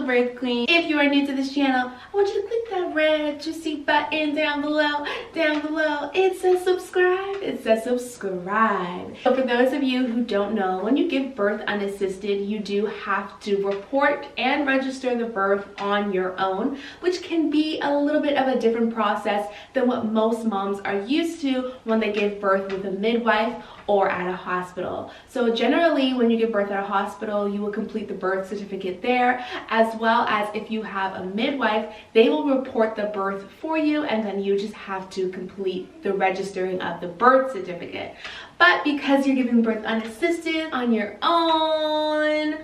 birth queen. If you are new to this channel, I want you to click that red juicy button down below. It says subscribe. It says subscribe. So for those of you who don't know, when you give birth unassisted, you do have to report and register the birth on your own, which can be a little bit of a different process than what most moms are used to when they give birth with a midwife or at a hospital. So generally when you give birth at a hospital, you will complete the birth certificate there, as well as if you have a midwife, they will report the birth for you, and then you just have to complete the registering of the birth certificate. But because you're giving birth unassisted on your own,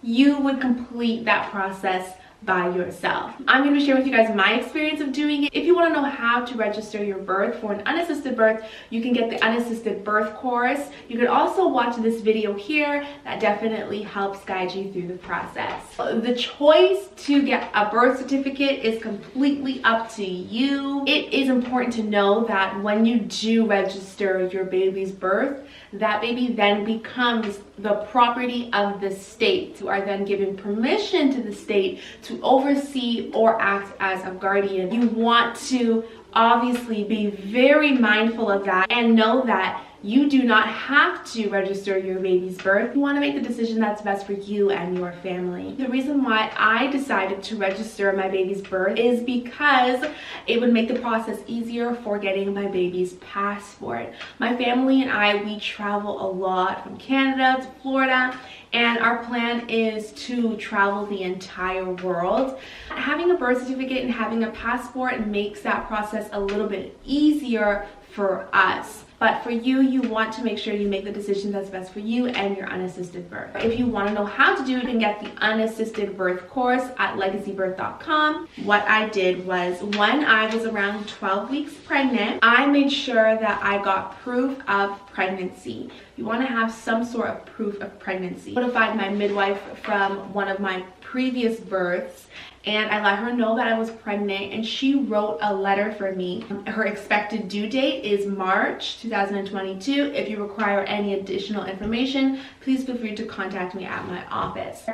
you would complete that process by yourself. I'm going to share with you guys my experience of doing it. If you want to know how to register your birth for an unassisted birth, you can get the unassisted birth course. You can also watch this video here. That definitely helps guide you through the process. The choice to get a birth certificate is completely up to you. It is important to know that when you do register your baby's birth, that baby then becomes the property of the state. You are then given permission to the state to oversee or act as a guardian. You want to obviously be very mindful of that and know that you do not have to register your baby's birth. You want to make the decision that's best for you and your family. The reason why I decided to register my baby's birth is because it would make the process easier for getting my baby's passport. My family and I, we travel a lot from Canada to Florida, and our plan is to travel the entire world. Having a birth certificate and having a passport makes that process a little bit easier for us. But for you, you want to make sure you make the decision that's best for you and your unassisted birth. If you want to know how to do it, you can get the unassisted birth course at legacybirth.com. What I did was, when I was around 12 weeks pregnant, I made sure that I got proof of pregnancy. You want to have some sort of proof of pregnancy. I notified my midwife from one of my previous births, and I let her know that I was pregnant, and she wrote a letter for me. Her expected due date is March 2022. If you require any additional information, please feel free to contact me at my office.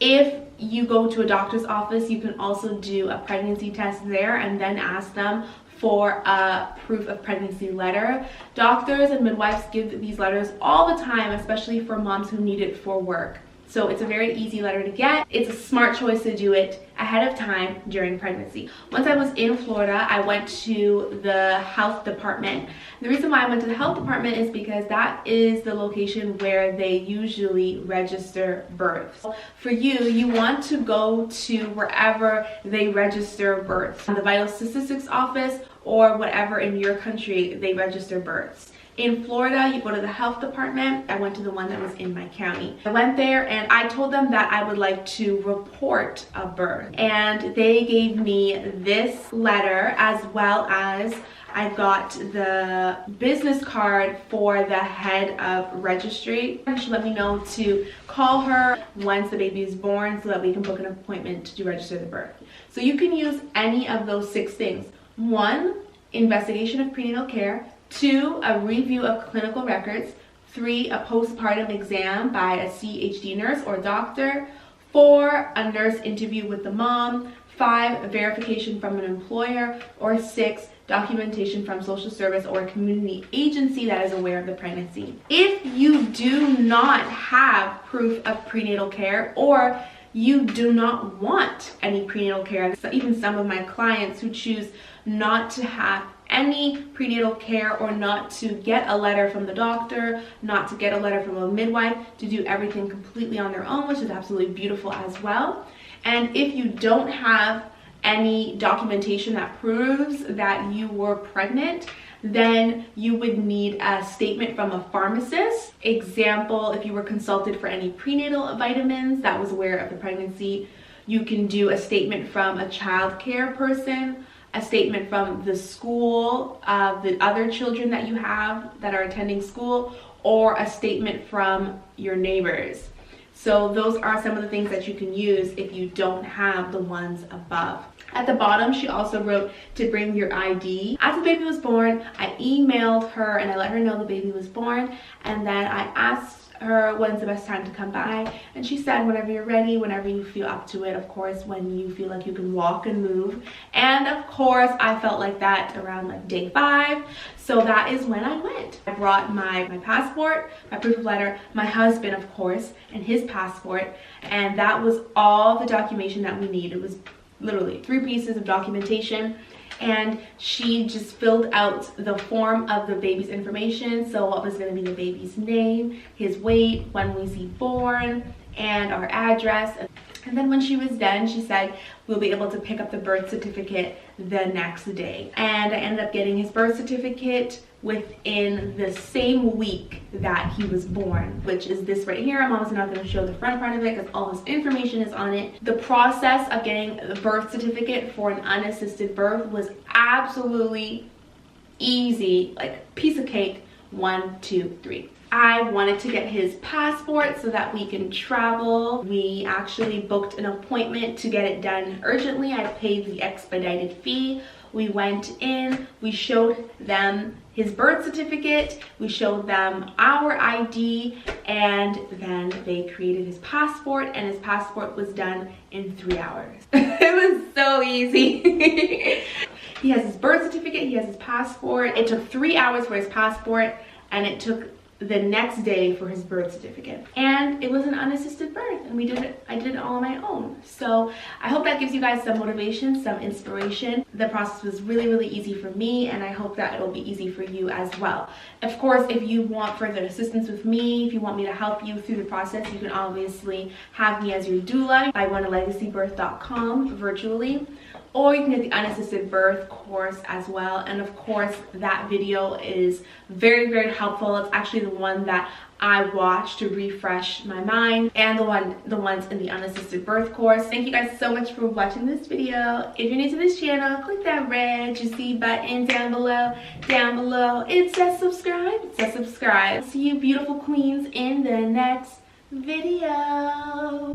If you go to a doctor's office, you can also do a pregnancy test there and then ask them for a proof of pregnancy letter. Doctors and midwives give these letters all the time, especially for moms who need it for work. So it's a very easy letter to get. It's a smart choice to do it ahead of time during pregnancy. Once I was in Florida, I went to the health department. The reason why I went to the health department is because that is the location where they usually register births. For you, you want to go to wherever they register births, the vital statistics office or whatever in your country they register births. In Florida, you go to the health department. I went to the one that was in my county. I went there and I told them that I would like to report a birth. And they gave me this letter, as well as I got the business card for the head of registry. She let me know to call her once the baby is born so that we can book an appointment to register the birth. So you can use any of those 6 things. 1, investigation of prenatal care. 2, a review of clinical records. 3, a postpartum exam by a CHD nurse or doctor. 4, a nurse interview with the mom. 5, a verification from an employer. Or 6, documentation from social service or a community agency that is aware of the pregnancy. If you do not have proof of prenatal care, or you do not want any prenatal care, even some of my clients who choose not to have any prenatal care, or not to get a letter from the doctor, not to get a letter from a midwife, to do everything completely on their own, which is absolutely beautiful as well. And if you don't have any documentation that proves that you were pregnant, then you would need a statement from a pharmacist. Example, if you were consulted for any prenatal vitamins that was aware of the pregnancy, you can do a statement from a child care person, a statement from the school, the other children that you have that are attending school, or a statement from your neighbors. So those are some of the things that you can use if you don't have the ones above. At the bottom, she also wrote to bring your ID. As the baby was born, I emailed her and I let her know the baby was born, and then I asked her when's the best time to come by, and she said whenever you're ready, whenever you feel up to it, of course, when you feel like you can walk and move. And of course I felt like that around like day 5, so that is when I went. I brought my passport, my proof of letter, my husband of course, and his passport, and that was all the documentation that we need. It was literally 3 pieces of documentation, and she just filled out the form of the baby's information. So what was going to be the baby's name, his weight, when was he born, and our address. And then when she was done, she said we'll be able to pick up the birth certificate the next day. And I ended up getting his birth certificate within the same week that he was born, which is this right here. I'm obviously not going to show the front part of it because all this information is on it. The process of getting the birth certificate for an unassisted birth was absolutely easy, like piece of cake. 1, 2, 3. I wanted to get his passport so that we can travel. We actually booked an appointment to get it done urgently. I paid the expedited fee. We went in, we showed them his birth certificate, we showed them our ID, and then they created his passport, and his passport was done in 3 hours. It was so easy. He has his birth certificate, he has his passport. It took 3 hours for his passport, and it took the next day for his birth certificate. And it was an unassisted birth, and I did it all on my own. So I hope that gives you guys some motivation, some inspiration. The process was really, really easy for me, and I hope that it'll be easy for you as well. Of course, if you want further assistance with me, if you want me to help you through the process, you can obviously have me as your doula by going to legacybirth.com virtually. Or you can get the unassisted birth course as well. And of course, that video is very, very helpful. It's actually the one that I watched to refresh my mind, and the ones in the unassisted birth course. Thank you guys so much for watching this video. If you're new to this channel, click that red see button down below. Down below, it says subscribe. It says subscribe. See you beautiful queens in the next video.